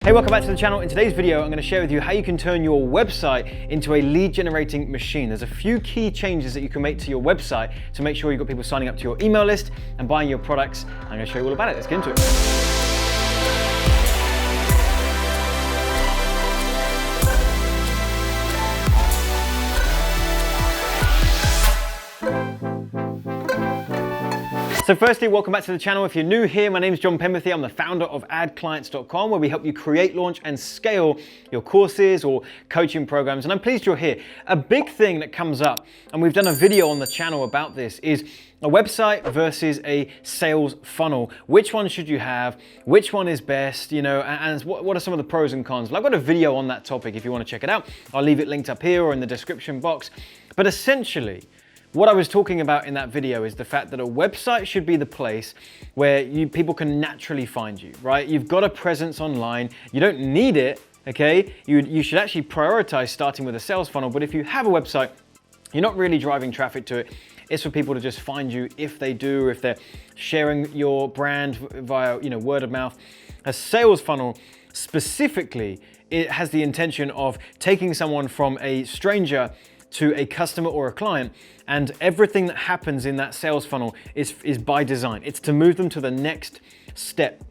Hey, welcome back to the channel. In today's video, I'm going to share with you how you can turn your website into a lead generating machine. There's a few key changes that you can make to your website to make sure you've got people signing up to your email list and buying your products. I'm going to show you all about it. Let's get into it. So firstly, welcome back to the channel. If you're new here, my name is John Penberthy. I'm the founder of AdClients.com, where we help you create, launch, and scale your courses or coaching programs. And I'm pleased you're here. A big thing that comes up, and we've done a video on the channel about this, is a website versus a sales funnel. Which one should you have? Which one is best? You know, and what are some of the pros and cons? Well, I've got a video on that topic if you want to check it out. I'll leave it linked up here or in the description box. But essentially, what I was talking about in that video is the fact that a website should be the place where people can naturally find you, right? You've got a presence online. You don't need it, okay? You should actually prioritize starting with a sales funnel. But if you have a website, you're not really driving traffic to it. It's for people to just find you if they do, or if they're sharing your brand via, word of mouth. A sales funnel specifically, it has the intention of taking someone from a stranger to a customer or a client, and everything that happens in that sales funnel is by design. It's to move them to the next step.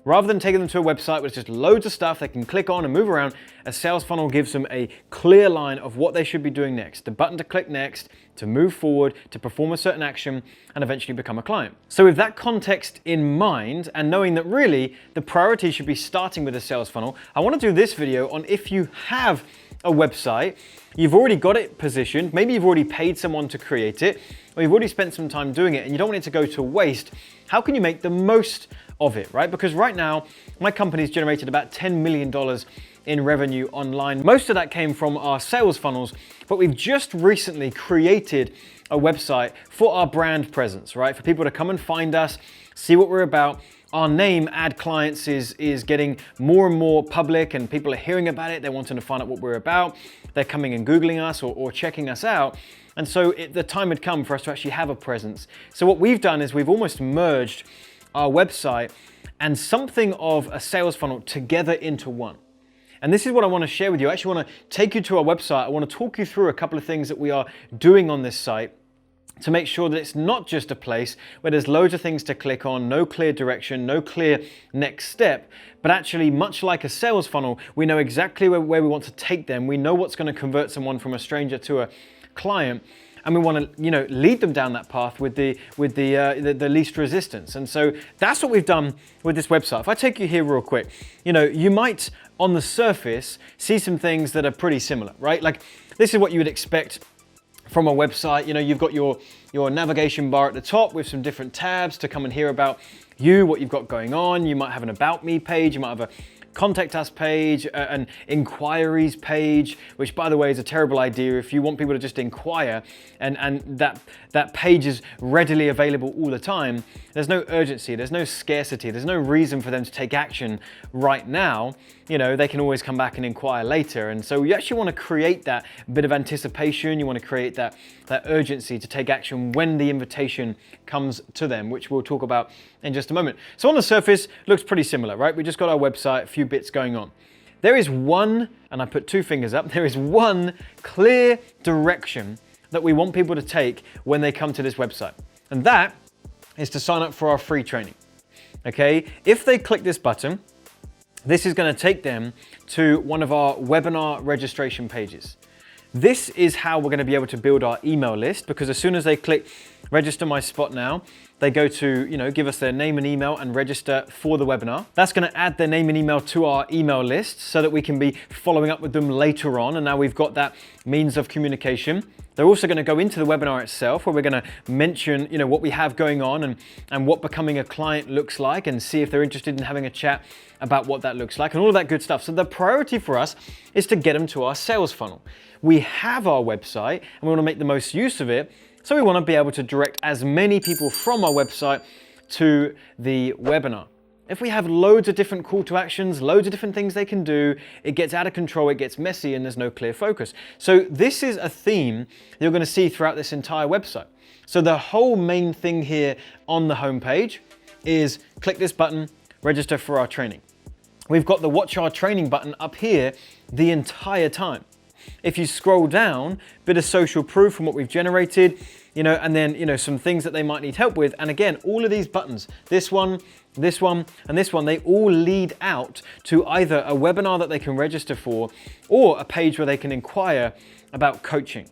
Rather than taking them to a website with just loads of stuff they can click on and move around, a sales funnel gives them a clear line of what they should be doing next, the button to click next, to move forward, to perform a certain action, and eventually become a client. So with that context in mind, and knowing that really the priority should be starting with a sales funnel, I want to do this video on if you have a website, you've already got it positioned, maybe you've already paid someone to create it, or you've already spent some time doing it and you don't want it to go to waste. How can you make the most of it, right? Because right now, my company's generated about $10 million in revenue online. Most of that came from our sales funnels, but we've just recently created a website for our brand presence, right? For people to come and find us, see what we're about. Our name, AdClients, is getting more and more public, and people are hearing about it. They're wanting to find out what we're about. They're coming and Googling us or checking us out. And so the time had come for us to actually have a presence. So what we've done is we've almost merged our website and something of a sales funnel together into one. And this is what I want to share with you. I actually want to take you to our website. I want to talk you through a couple of things that we are doing on this site to make sure that it's not just a place where there's loads of things to click on, no clear direction, no clear next step, but actually much like a sales funnel, we know exactly where we want to take them. We know what's going to convert someone from a stranger to a client, and we want to, lead them down that path with the least resistance. And so that's what we've done with this website. If I take you here real quick, you might on the surface see some things that are pretty similar, right? Like this is what you would expect from a website. You've got your navigation bar at the top with some different tabs to come and hear about you, what you've got going on. You might have an About Me page, you might have a Contact Us page, an inquiries page, which by the way is a terrible idea if you want people to just inquire and that page is readily available all the time. There's no urgency, there's no scarcity, there's no reason for them to take action right now. They can always come back and inquire later. And so you actually want to create that bit of anticipation. You want to create that urgency to take action when the invitation comes to them, which we'll talk about in just a moment. So on the surface, looks pretty similar, right? We just got our website, a few bits going on. There is one, and I put two fingers up, there is one clear direction that we want people to take when they come to this website. And that is to sign up for our free training, okay? If they click this button, this is going to take them to one of our webinar registration pages. This is how we're going to be able to build our email list, because as soon as they click register my spot now, they go to, give us their name and email and register for the webinar. That's going to add their name and email to our email list so that we can be following up with them later on. And now we've got that means of communication. They're also going to go into the webinar itself, where we're going to mention, what we have going on and what becoming a client looks like, and see if they're interested in having a chat about what that looks like and all of that good stuff. So the priority for us is to get them to our sales funnel. We have our website and we want to make the most use of it. So we want to be able to direct as many people from our website to the webinar. If we have loads of different call to actions, loads of different things they can do, it gets out of control, it gets messy, and there's no clear focus. So this is a theme you're going to see throughout this entire website. So the whole main thing here on the homepage is click this button, register for our training. we've got the watch our training button up here the entire time. If you scroll down, bit of social proof from what we've generated, and then, some things that they might need help with. And again, all of these buttons, this one, and this one, they all lead out to either a webinar that they can register for or a page where they can inquire about coaching.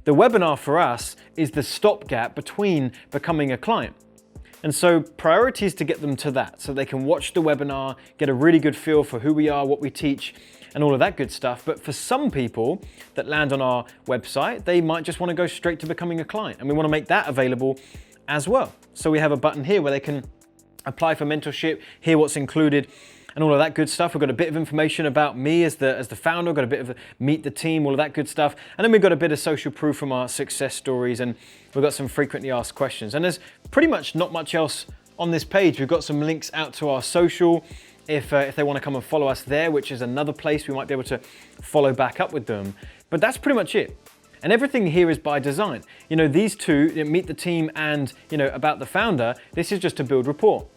The webinar for us is the stopgap between becoming a client. And so priority is to get them to that so they can watch the webinar, get a really good feel for who we are, what we teach, and all of that good stuff. But for some people that land on our website, they might just want to go straight to becoming a client. And we want to make that available as well. So we have a button here where they can apply for mentorship, hear what's included, and all of that good stuff. We've got a bit of information about me as the founder, we've got a bit of meet the team, all of that good stuff. And then we've got a bit of social proof from our success stories, and we've got some frequently asked questions. And there's pretty much not much else on this page. We've got some links out to our social, if they want to come and follow us there, which is another place we might be able to follow back up with them. But that's pretty much it. And everything here is by design. These two, meet the team and, about the founder, this is just to build rapport.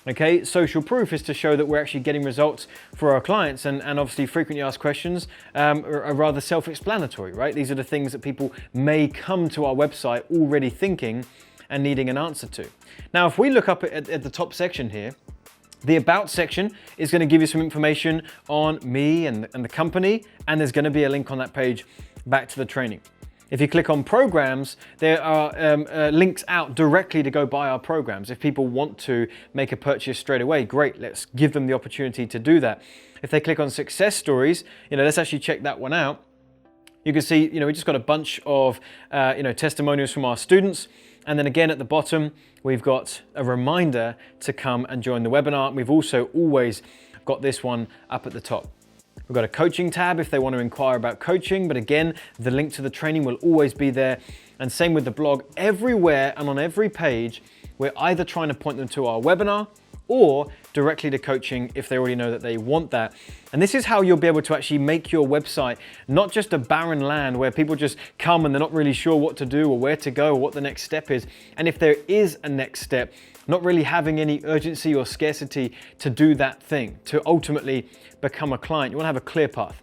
Okay, social proof is to show that we're actually getting results for our clients, and obviously frequently asked questions are rather self-explanatory, right? These are the things that people may come to our website already thinking and needing an answer to. Now, if we look up at the top section here, the About section is going to give you some information on me and the company, and there's going to be a link on that page back to the training. If you click on programs, there are links out directly to go buy our programs. If people want to make a purchase straight away, great, let's give them the opportunity to do that. If they click on success stories, let's actually check that one out. You can see, we just got a bunch of, testimonials from our students. And then again, at the bottom, we've got a reminder to come and join the webinar. We've also always got this one up at the top. We've got a coaching tab if they want to inquire about coaching, but again, the link to the training will always be there. And same with the blog. Everywhere and on every page, we're either trying to point them to our webinar or directly to coaching if they already know that they want that. And this is how you'll be able to actually make your website not just a barren land where people just come and they're not really sure what to do or where to go or what the next step is. And if there is a next step, not really having any urgency or scarcity to do that thing, to ultimately become a client. You want to have a clear path.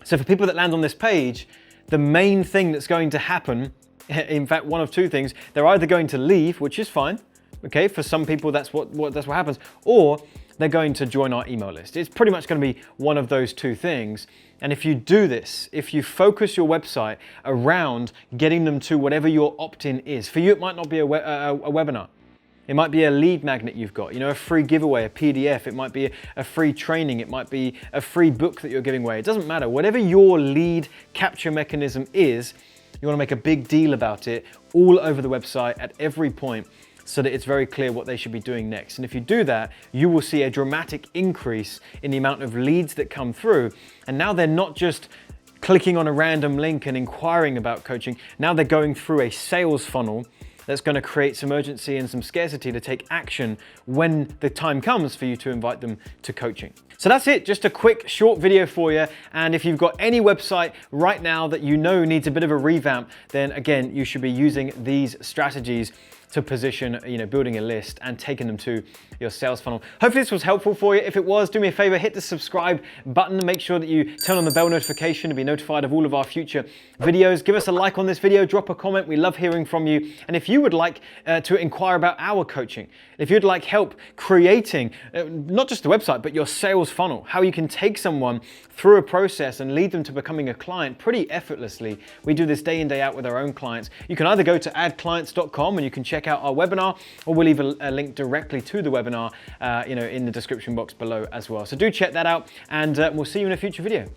So for people that land on this page, the main thing that's going to happen, in fact, one of two things, they're either going to leave, which is fine. Okay, for some people that's what happens, or they're going to join our email list. It's pretty much going to be one of those two things. And if you do this, if you focus your website around getting them to whatever your opt-in is, for you it might not be a webinar. It might be a lead magnet you've got, a free giveaway, a PDF. It might be a free training. It might be a free book that you're giving away. It doesn't matter. Whatever your lead capture mechanism is, you want to make a big deal about it all over the website at every point, so that it's very clear what they should be doing next. And if you do that, you will see a dramatic increase in the amount of leads that come through. And now they're not just clicking on a random link and inquiring about coaching. Now they're going through a sales funnel that's going to create some urgency and some scarcity to take action when the time comes for you to invite them to coaching. So that's it, just a quick short video for you. And if you've got any website right now that needs a bit of a revamp, then again, you should be using these strategies to position, building a list and taking them to your sales funnel. Hopefully this was helpful for you. If it was, do me a favor, hit the subscribe button and make sure that you turn on the bell notification to be notified of all of our future videos. Give us a like on this video, drop a comment. We love hearing from you. And if you would like to inquire about our coaching, if you'd like help creating not just the website, but your sales funnel, how you can take someone through a process and lead them to becoming a client pretty effortlessly. We do this day in, day out with our own clients. You can either go to AdClients.com and you can check out our webinar, or we'll leave a link directly to the webinar in the description box below as well. So do check that out, and we'll see you in a future video.